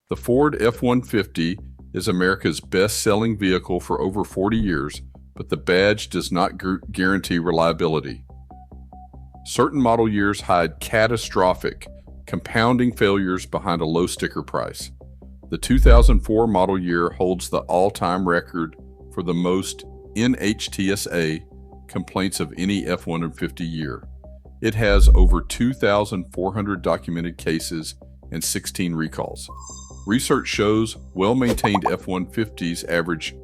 The Ford F-150 is America's best-selling vehicle for over 40 years, but the badge does not guarantee reliability. Certain model years hide catastrophic, compounding failures behind a low sticker price. The 2004 model year holds the all-time record for the most NHTSA complaints of any F-150 year. It has over 2,400 documented cases and 16 recalls. Research shows well-maintained F-150s average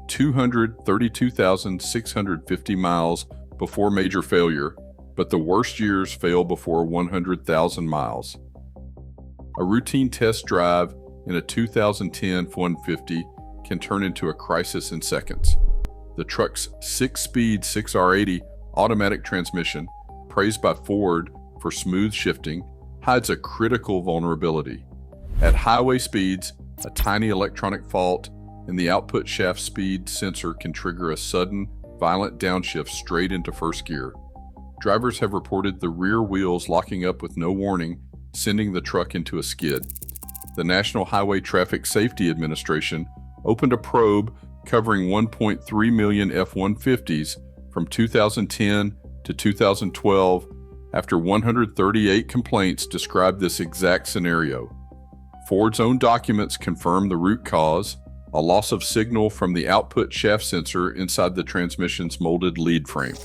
232,650 miles before major failure, but the worst years fail before 100,000 miles. A routine test drive in a 2010 F-150 can turn into a crisis in seconds. The truck's 6-speed 6R80 automatic transmission, praised by Ford for smooth shifting, hides a critical vulnerability. At highway speeds, a tiny electronic fault in the output shaft speed sensor can trigger a sudden, violent downshift straight into first gear. Drivers have reported the rear wheels locking up with no warning, sending the truck into a skid. The National Highway Traffic Safety Administration opened a probe covering 1.3 million F-150s from 2010 to 2012 after 138 complaints described this exact scenario. Ford's own documents confirm the root cause, a loss of signal from the output shaft sensor inside the transmission's molded lead frame.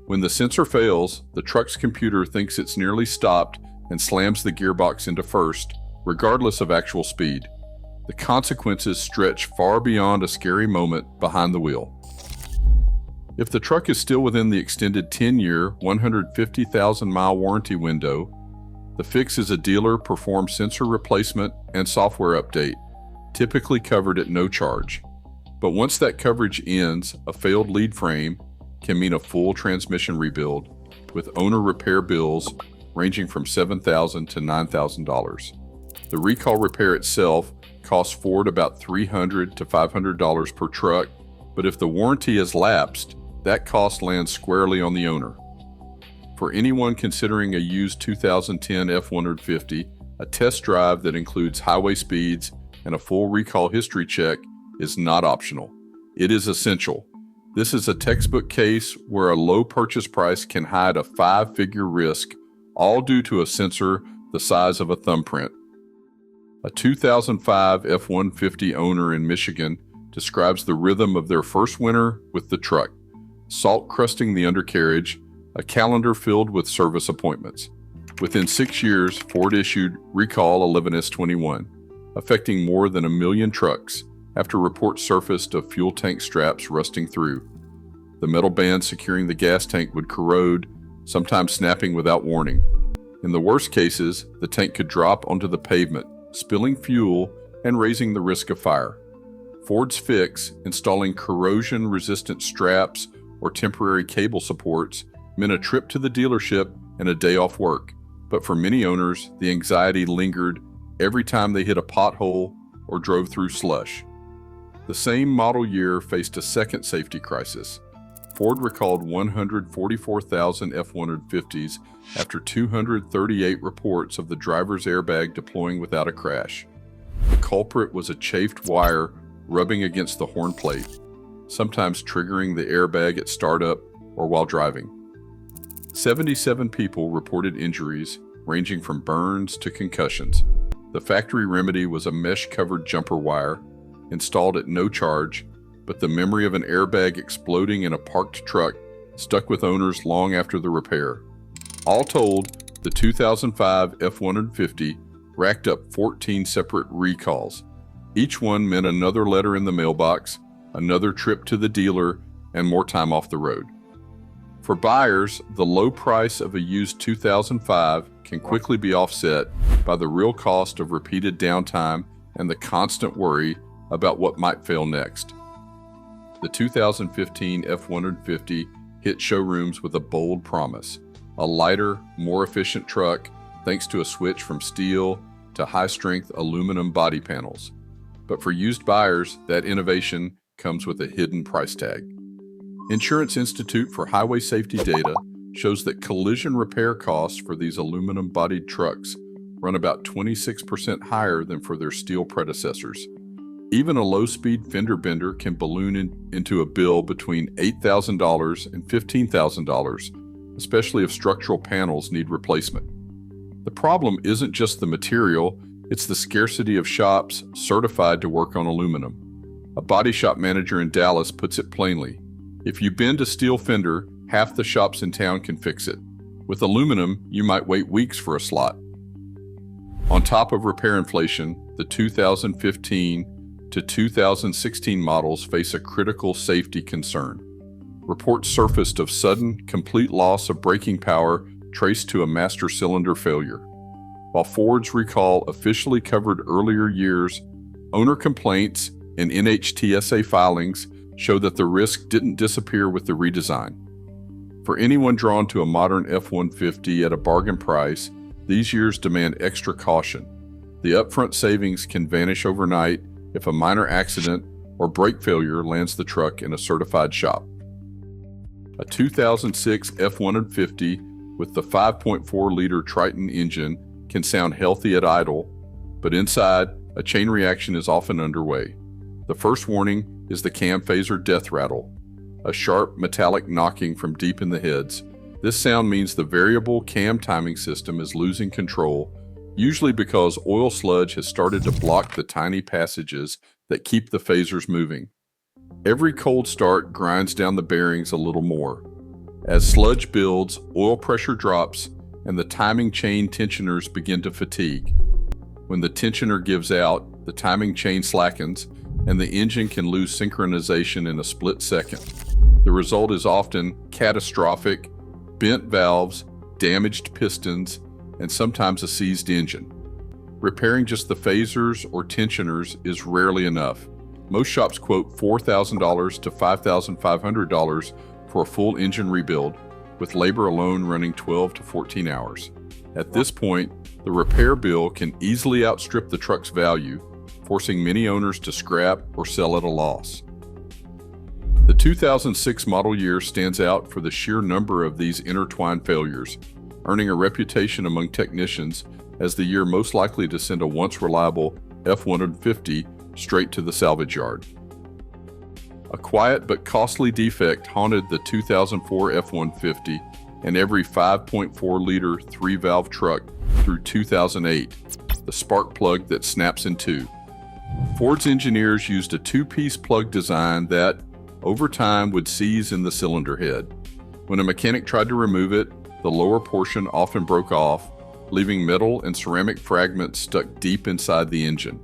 When the sensor fails, the truck's computer thinks it's nearly stopped and slams the gearbox into first, regardless of actual speed. The consequences stretch far beyond a scary moment behind the wheel. If the truck is still within the extended 10-year, 150,000-mile warranty window, the fix is a dealer-performed sensor replacement and software update, typically covered at no charge. But once that coverage ends, a failed lead frame can mean a full transmission rebuild, with owner repair bills ranging from $7,000 to $9,000. The recall repair itself costs Ford about $300 to $500 per truck, but if the warranty has lapsed, that cost lands squarely on the owner. For anyone considering a used 2010 F-150, a test drive that includes highway speeds and a full recall history check is not optional. It is essential. This is a textbook case where a low purchase price can hide a 5-figure risk, all due to a sensor the size of a thumbprint. A 2005 F-150 owner in Michigan describes the rhythm of their first winter with the truck: salt crusting the undercarriage, a calendar filled with service appointments. Within 6 years, Ford issued Recall 11S21, affecting more than 1 million trucks after reports surfaced of fuel tank straps rusting through. The metal band securing the gas tank would corrode, sometimes snapping without warning. In the worst cases, the tank could drop onto the pavement, spilling fuel and raising the risk of fire. Ford's fix, installing corrosion-resistant straps or temporary cable supports, meant a trip to the dealership and a day off work. But for many owners, the anxiety lingered every time they hit a pothole or drove through slush. The same model year faced a second safety crisis. Ford recalled 144,000 F-150s after 238 reports of the driver's airbag deploying without a crash. The culprit was a chafed wire rubbing against the horn plate, sometimes triggering the airbag at startup or while driving. 77 people reported injuries ranging from burns to concussions. The factory remedy was a mesh-covered jumper wire installed at no charge, but the memory of an airbag exploding in a parked truck stuck with owners long after the repair. All told, the 2005 F-150 racked up 14 separate recalls. Each one meant another letter in the mailbox, another trip to the dealer, and more time off the road. For buyers, the low price of a used 2005 can quickly be offset by the real cost of repeated downtime and the constant worry about what might fail next. The 2015 F-150 hit showrooms with a bold promise: a lighter, more efficient truck thanks to a switch from steel to high-strength aluminum body panels. But for used buyers, that innovation comes with a hidden price tag. Insurance Institute for Highway Safety data shows that collision repair costs for these aluminum-bodied trucks run about 26% higher than for their steel predecessors. Even a low-speed fender bender can balloon into a bill between $8,000 and $15,000, especially if structural panels need replacement. The problem isn't just the material, it's the scarcity of shops certified to work on aluminum. A body shop manager in Dallas puts it plainly: if you bend a steel fender, half the shops in town can fix it. With aluminum, you might wait weeks for a slot. On top of repair inflation, the 2015 to 2016 models face a critical safety concern. Reports surfaced of sudden, complete loss of braking power traced to a master cylinder failure. While Ford's recall officially covered earlier years, owner complaints and NHTSA filings show that the risk didn't disappear with the redesign. For anyone drawn to a modern F-150 at a bargain price, these years demand extra caution. The upfront savings can vanish overnight if a minor accident or brake failure lands the truck in a certified shop. A 2006 F-150 with the 5.4-liter Triton engine can sound healthy at idle, but inside, a chain reaction is often underway. The first warning is the cam phaser death rattle, a sharp metallic knocking from deep in the heads. This sound means the variable cam timing system is losing control, usually because oil sludge has started to block the tiny passages that keep the phasers moving. Every cold start grinds down the bearings a little more. As sludge builds, oil pressure drops, and the timing chain tensioners begin to fatigue. When the tensioner gives out, the timing chain slackens, and the engine can lose synchronization in a split second. The result is often catastrophic: bent valves, damaged pistons, and sometimes a seized engine. Repairing just the phasers or tensioners is rarely enough. Most shops quote $4,000 to $5,500 for a full engine rebuild, with labor alone running 12 to 14 hours. At this point, the repair bill can easily outstrip the truck's value, forcing many owners to scrap or sell at a loss. The 2006 model year stands out for the sheer number of these intertwined failures, earning a reputation among technicians as the year most likely to send a once reliable F-150 straight to the salvage yard. A quiet but costly defect haunted the 2004 F-150 and every 5.4-liter 3-valve truck through 2008, the spark plug that snaps in two. Ford's engineers used a two-piece plug design that, over time, would seize in the cylinder head. When a mechanic tried to remove it, the lower portion often broke off, leaving metal and ceramic fragments stuck deep inside the engine.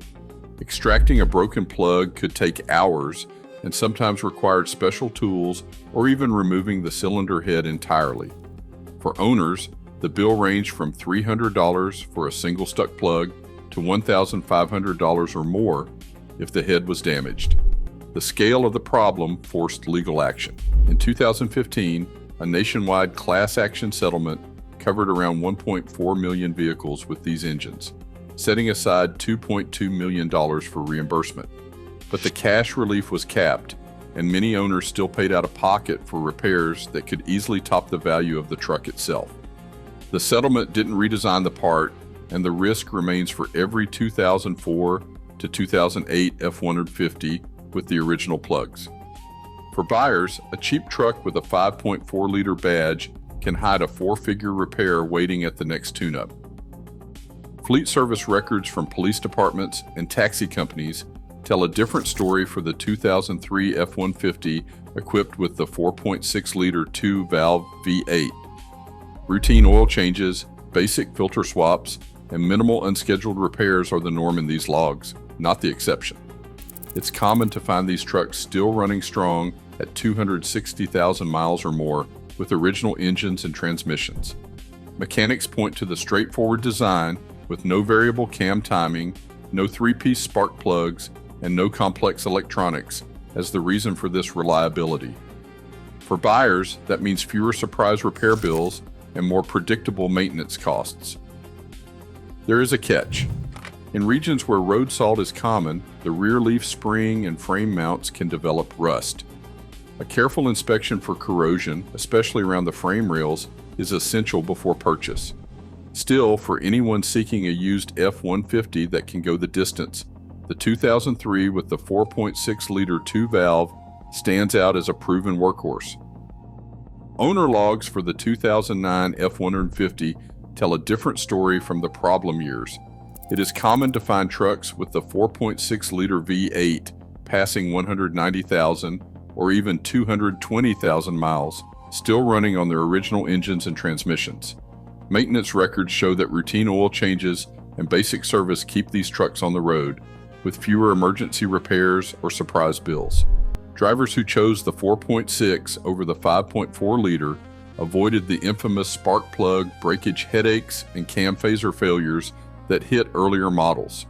Extracting a broken plug could take hours and sometimes required special tools or even removing the cylinder head entirely. For owners, the bill ranged from $300 for a single stuck plug to $1,500 or more if the head was damaged. The scale of the problem forced legal action. In 2015, a nationwide class action settlement covered around 1.4 million vehicles with these engines, setting aside $2.2 million for reimbursement. But the cash relief was capped, and many owners still paid out of pocket for repairs that could easily top the value of the truck itself. The settlement didn't redesign the part, and the risk remains for every 2004 to 2008 F-150 with the original plugs. For buyers, a cheap truck with a 5.4-liter badge can hide a four-figure repair waiting at the next tune-up. Fleet service records from police departments and taxi companies tell a different story for the 2003 F-150 equipped with the 4.6-liter 2-valve V8. Routine oil changes, basic filter swaps, and minimal unscheduled repairs are the norm in these logs, not the exception. It's common to find these trucks still running strong at 260,000 miles or more with original engines and transmissions. Mechanics point to the straightforward design with no variable cam timing, no three-piece spark plugs, and no complex electronics as the reason for this reliability. For buyers, that means fewer surprise repair bills and more predictable maintenance costs. There is a catch. In regions where road salt is common, the rear leaf spring and frame mounts can develop rust. A careful inspection for corrosion, especially around the frame rails, is essential before purchase. Still, for anyone seeking a used F-150 that can go the distance, the 2003 with the 4.6-liter 2-valve stands out as a proven workhorse. Owner logs for the 2009 F-150 tell a different story from the problem years. It is common to find trucks with the 4.6-liter V8 passing 190,000 or even 220,000 miles, still running on their original engines and transmissions. Maintenance records show that routine oil changes and basic service keep these trucks on the road, with fewer emergency repairs or surprise bills. Drivers who chose the 4.6 over the 5.4-liter avoided the infamous spark plug breakage headaches and cam phaser failures that hit earlier models.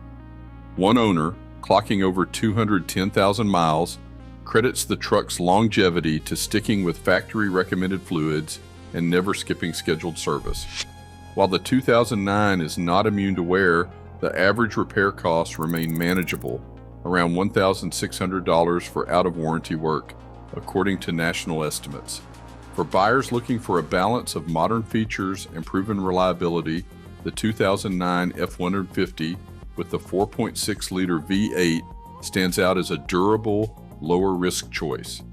One owner, clocking over 210,000 miles, credits the truck's longevity to sticking with factory-recommended fluids and never skipping scheduled service. While the 2009 is not immune to wear, the average repair costs remain manageable, around $1,600 for out-of-warranty work, according to national estimates. For buyers looking for a balance of modern features and proven reliability, the 2009 F-150 with the 4.6-liter V8 stands out as a durable, lower-risk choice.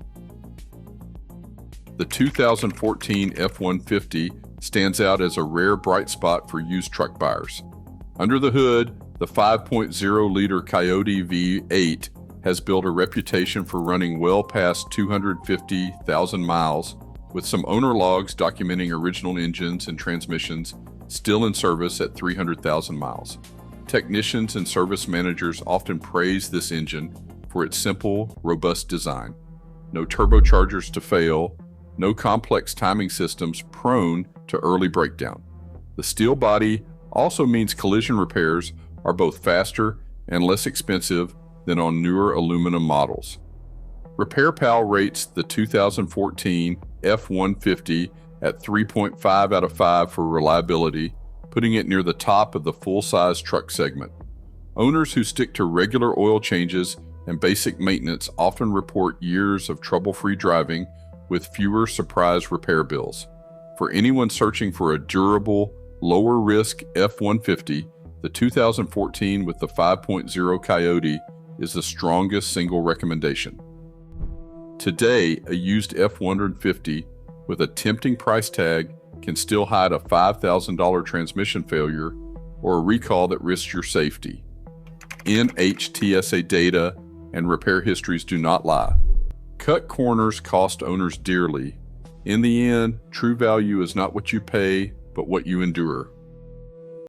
The 2014 F-150 stands out as a rare bright spot for used truck buyers. Under the hood, the 5.0-liter Coyote V8 has built a reputation for running well past 250,000 miles, with some owner logs documenting original engines and transmissions still in service at 300,000 miles. Technicians and service managers often praise this engine for its simple, robust design. No turbochargers to fail, no complex timing systems prone to early breakdown. The steel body also means collision repairs are both faster and less expensive than on newer aluminum models. RepairPal rates the 2014 F-150 at 3.5 out of 5 for reliability, putting it near the top of the full-size truck segment. Owners who stick to regular oil changes and basic maintenance often report years of trouble-free driving with fewer surprise repair bills. For anyone searching for a durable, lower-risk F-150, the 2014 with the 5.0 Coyote is the strongest single recommendation. Today, a used F-150 with a tempting price tag can still hide a $5,000 transmission failure or a recall that risks your safety. NHTSA data and repair histories do not lie. Cut corners cost owners dearly. In the end, true value is not what you pay, but what you endure.